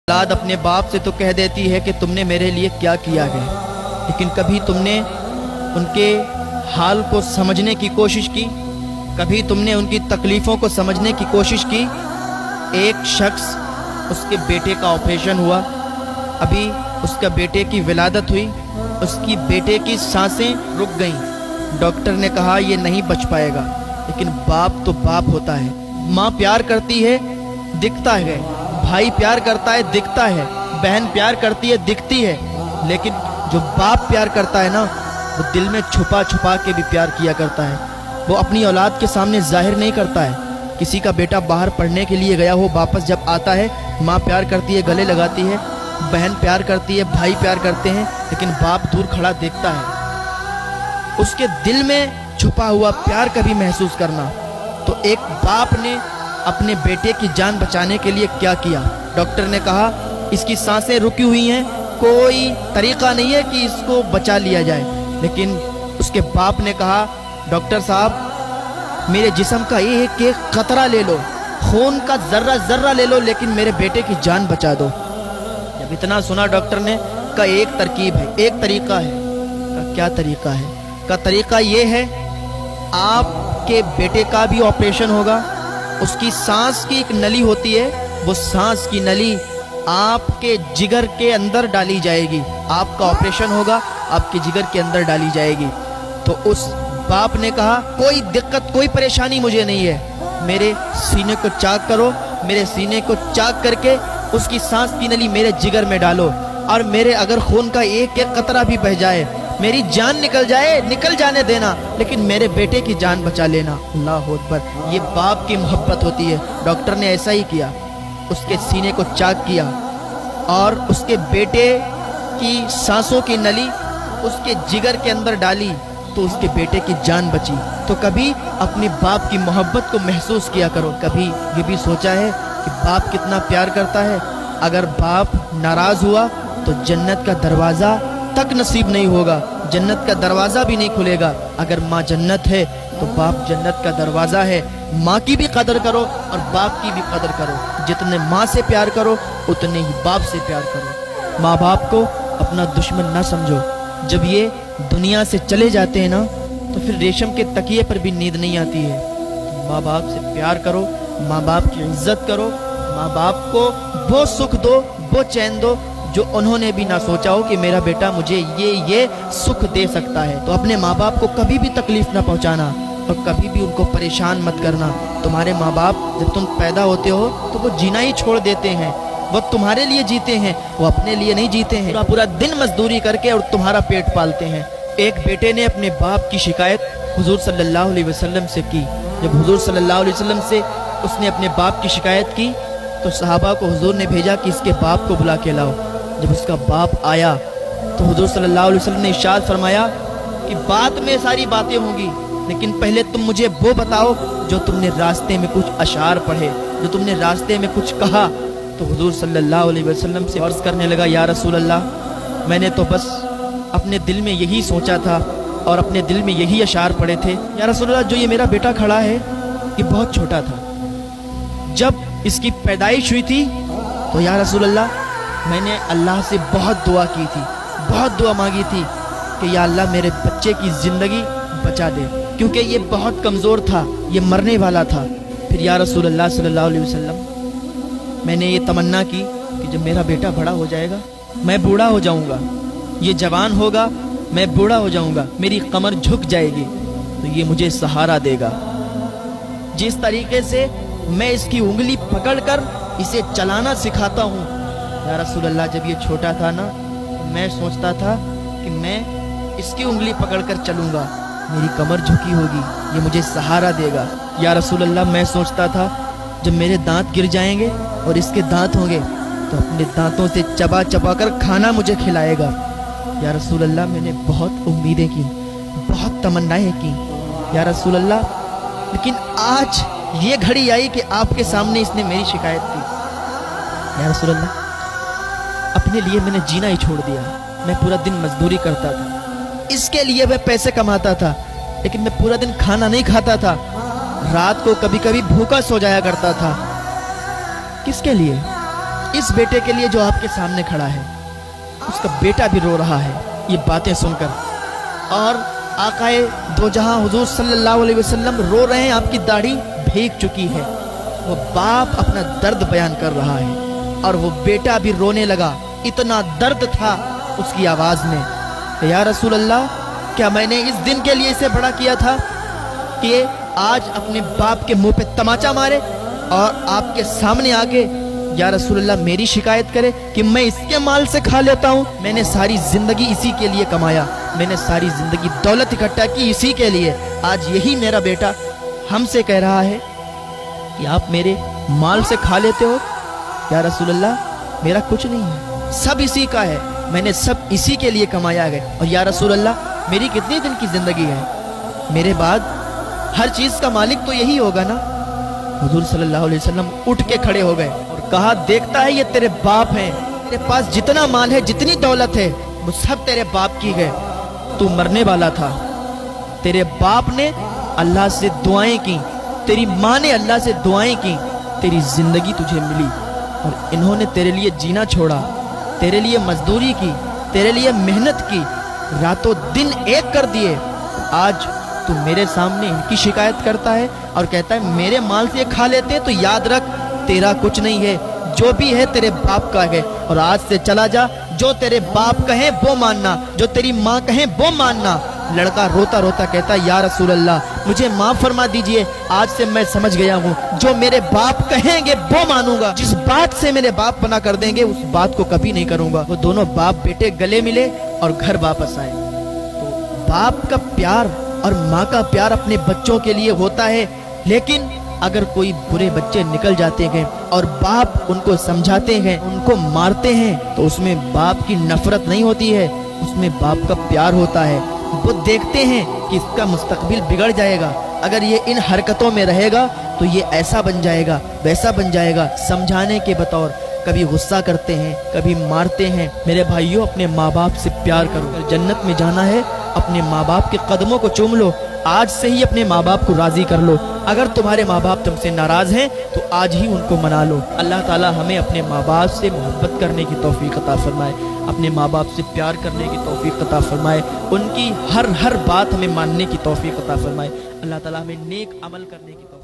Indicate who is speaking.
Speaker 1: औलाद अपने बाप से तो कह देती है कि तुमने मेरे लिए क्या किया है, लेकिन कभी तुमने उनके हाल को समझने की कोशिश की? कभी तुमने उनकी तकलीफ़ों को समझने की कोशिश की? एक शख्स, उसके बेटे का ऑपरेशन हुआ, अभी उसका बेटे की विलादत हुई, उसकी बेटे की सांसें रुक गईं। डॉक्टर ने कहा ये नहीं बच पाएगा, लेकिन बाप तो बाप होता है। माँ प्यार करती है, दिखता है, भाई प्यार करता है, दिखता है, बहन प्यार करती है, दिखती है, लेकिन जो बाप प्यार करता है ना, वो दिल में छुपा छुपा के भी प्यार किया करता है। वो अपनी औलाद के सामने जाहिर नहीं करता है। किसी का बेटा बाहर पढ़ने के लिए गया हो, वापस जब आता है, माँ प्यार करती है, गले लगाती है, बहन प्यार करती है, भाई प्यार करते हैं, लेकिन बाप दूर खड़ा देखता है। उसके दिल में छुपा हुआ प्यार कभी महसूस करना। तो एक बाप ने अपने बेटे की जान बचाने के लिए क्या किया? डॉक्टर ने कहा इसकी सांसें रुकी हुई हैं, कोई तरीका नहीं है कि इसको बचा लिया जाए। लेकिन उसके बाप ने कहा डॉक्टर साहब मेरे जिस्म का एक एक कतरा ले लो, खून का जर्रा जर्रा ले लो, लेकिन मेरे बेटे की जान बचा दो। जब इतना सुना डॉक्टर ने का एक तरकीब है, एक तरीका है। का क्या तरीका है? का तरीका ये है, आपके बेटे का भी ऑपरेशन होगा, उसकी सांस की एक नली होती है, वो सांस की नली आपके जिगर के अंदर डाली जाएगी। आपका ऑपरेशन होगा, आपके जिगर के अंदर डाली जाएगी। तो उस बाप ने कहा कोई दिक्कत, कोई परेशानी मुझे नहीं है, मेरे सीने को चाक करो, मेरे सीने को चाक करके उसकी सांस की नली मेरे जिगर में डालो, और मेरे अगर खून का एक एक कतरा भी बह जाए, मेरी जान निकल जाए, निकल जाने देना, लेकिन मेरे बेटे की जान बचा लेना। अल्लाह अकबर। ये बाप की मोहब्बत होती है। डॉक्टर ने ऐसा ही किया, उसके सीने को चाक किया और उसके बेटे की सांसों की नली उसके जिगर के अंदर डाली, तो उसके बेटे की जान बची। तो कभी अपने बाप की मोहब्बत को महसूस किया करो। कभी ये भी सोचा है कि बाप कितना प्यार करता है? अगर बाप नाराज हुआ तो जन्नत का दरवाज़ा तक नसीब नहीं होगा, जन्नत का दरवाज़ा भी नहीं खुलेगा। अगर माँ जन्नत है तो बाप जन्नत का दरवाज़ा है। माँ की भी कदर करो और बाप की भी कदर करो। जितने माँ से प्यार करो उतने ही बाप से प्यार करो। माँ बाप को अपना दुश्मन ना समझो। जब ये दुनिया से चले जाते हैं ना, तो फिर रेशम के तकिए पर भी नींद नहीं आती है। माँ बाप से प्यार करो, माँ बाप की इज्जत करो, माँ बाप को वो सुख दो, वो चैन दो जो उन्होंने भी ना सोचा हो कि मेरा बेटा मुझे ये सुख दे सकता है। तो अपने माँ बाप को कभी भी तकलीफ ना पहुँचाना और कभी भी उनको परेशान मत करना। तुम्हारे माँ बाप जब तुम पैदा होते हो तो वो जीना ही छोड़ देते हैं, वो तुम्हारे लिए जीते हैं, वो अपने लिए नहीं जीते हैं। पूरा पूरा दिन मजदूरी करके और तुम्हारा पेट पालते हैं। एक बेटे ने अपने बाप की शिकायत हुजूर सल्लल्लाहु अलैहि वसल्लम से की। जब हुजूर सल्लल्लाहु अलैहि वसल्लम से उसने अपने बाप की शिकायत की, तो सहाबा को हुजूर ने भेजा कि इसके बाप को बुला के लाओ। जब उसका बाप आया तो हुजूर सल्लल्लाहु अलैहि वसल्लम ने इरशाद फरमाया कि बाद में सारी बातें होंगी, लेकिन पहले तुम मुझे वो बताओ जो तुमने रास्ते में कुछ अशार पढ़े, जो तुमने रास्ते में कुछ कहा। तो हुजूर सल्लल्लाहु अलैहि वसल्लम से अर्ज़ करने लगा, या रसूल अल्लाह, मैंने तो बस अपने दिल में यही सोचा था और अपने दिल में यही अशार पढ़े थे। या रसूल अल्लाह, जो ये मेरा बेटा खड़ा है ये बहुत छोटा था, जब इसकी पैदाइश हुई थी तो या रसूल अल्लाह मैंने अल्लाह से बहुत दुआ की थी, बहुत दुआ मांगी थी कि या अल्लाह मेरे बच्चे की ज़िंदगी बचा दे, क्योंकि ये बहुत कमज़ोर था, ये मरने वाला था। फिर या रसूल अल्लाह सल्लल्लाहु अलैहि वसल्लम मैंने ये तमन्ना की कि जब मेरा बेटा बड़ा हो जाएगा, मैं बूढ़ा हो जाऊंगा, ये जवान होगा, मैं बूढ़ा हो जाऊंगा, मेरी कमर झुक जाएगी, तो ये मुझे सहारा देगा। जिस तरीके से मैं इसकी उंगली पकड़कर इसे चलाना सिखाता हूँ, या रसूल अल्लाह जब ये छोटा था ना, मैं सोचता था कि मैं इसकी उंगली पकड़कर चलूँगा, मेरी कमर झुकी होगी, ये मुझे सहारा देगा। या रसूल अल्लाह मैं सोचता था जब मेरे दांत गिर जाएंगे और इसके दांत होंगे तो अपने दांतों से चबा चबा कर खाना मुझे खिलाएगा। या रसूल अल्लाह मैंने बहुत उम्मीदें की, बहुत तमन्नाएं की या रसूल अल्लाह, लेकिन आज ये घड़ी आई कि आपके सामने इसने मेरी शिकायत की। या रसूल अल्लाह, अपने लिए मैंने जीना ही छोड़ दिया। मैं पूरा दिन मजदूरी करता था, इसके लिए मैं पैसे कमाता था, लेकिन मैं पूरा दिन खाना नहीं खाता था, रात को कभी कभी भूखा सो जाया करता था। किसके लिए? इस बेटे के लिए जो आपके सामने खड़ा है, उसका बेटा भी रो रहा है ये बातें सुनकर, और आकाए दो जहां हुजूर सल्लल्लाहु अलैहि वसल्लम रो रहे हैं, आपकी दाढ़ी भीग चुकी है। वो बाप अपना दर्द बयान कर रहा है और वो बेटा भी रोने लगा, इतना दर्द था उसकी आवाज में। या रसूल अल्लाह, क्या मैंने इस दिन के लिए इसे बड़ा किया था कि ये आज अपने बाप के मुंह पे तमाचा मारे और आपके सामने आके या रसूल अल्लाह मेरी शिकायत करे कि मैं इसके माल से खा लेता हूँ? मैंने सारी जिंदगी इसी के लिए कमाया, मैंने सारी जिंदगी दौलत इकट्ठा की इसी के लिए। आज यही मेरा बेटा हमसे कह रहा है कि आप मेरे माल से खा लेते हो? या रसूल अल्लाह, मेरा कुछ नहीं है, सब इसी का है, मैंने सब इसी के लिए कमाया है। और या रसूल अल्लाह, मेरी कितने दिन की जिंदगी है, मेरे बाद हर चीज का मालिक तो यही होगा ना? हुजूर सल्लल्लाहु अलैहि वसल्लम उठ के खड़े हो गए और कहा, देखता है ये तेरे बाप हैं, तेरे पास जितना माल है, जितनी दौलत है, वो सब तेरे बाप की है। तू मरने वाला था, तेरे बाप ने अल्लाह से दुआएं की, तेरी माँ ने अल्लाह से दुआएं की, तेरी जिंदगी तुझे मिली और इन्होंने तेरे लिए जीना छोड़ा, तेरे लिए मजदूरी की, तेरे लिए मेहनत की, रातों दिन एक कर दिए। आज तू मेरे सामने इनकी शिकायत करता है और कहता है मेरे माल से खा लेते हैं। तो याद रख, तेरा कुछ नहीं है, जो भी है तेरे बाप का है। और आज से चला जा, जो तेरे बाप कहे वो मानना, जो तेरी माँ कहे वो मानना। लड़का रोता रोता कहता, या रसूल अल्लाह, मुझे माफ फरमा दीजिए, आज से मैं समझ गया हूँ, जो मेरे बाप कहेंगे वो मानूंगा, जिस बात से मेरे बाप मना कर देंगे उस बात को कभी नहीं करूंगा। वो दोनों बाप बेटे गले मिले और घर वापस आए। तो बाप का प्यार और माँ का प्यार अपने बच्चों के लिए होता है, लेकिन अगर कोई बुरे बच्चे निकल जाते हैं और बाप उनको समझाते हैं, उनको मारते हैं, तो उसमें बाप की नफरत नहीं होती है, उसमें बाप का प्यार होता है। वो देखते हैं कि इसका मुस्तकबिल बिगड़ जाएगा, अगर ये इन हरकतों में रहेगा तो ये ऐसा बन जाएगा, वैसा बन जाएगा। समझाने के बतौर कभी गुस्सा करते हैं, कभी मारते हैं। मेरे भाइयों, अपने माँ बाप से प्यार करो, अगर जन्नत में जाना है अपने माँ बाप के कदमों को चूम लो, आज से ही अपने माँ बाप को राजी कर लो। अगर तुम्हारे माँ बाप तुमसे नाराज हैं तो आज ही उनको मना लो। अल्लाह ताला हमें अपने माँ बाप से मोहब्बत करने की तौफीक अता फरमाए, अपने माँ बाप से प्यार करने की तौफीक अता फरमाए, उनकी हर बात हमें मानने की तौफीक अता फरमाए। अल्लाह ताला हमें नेक अमल करने की तौफीक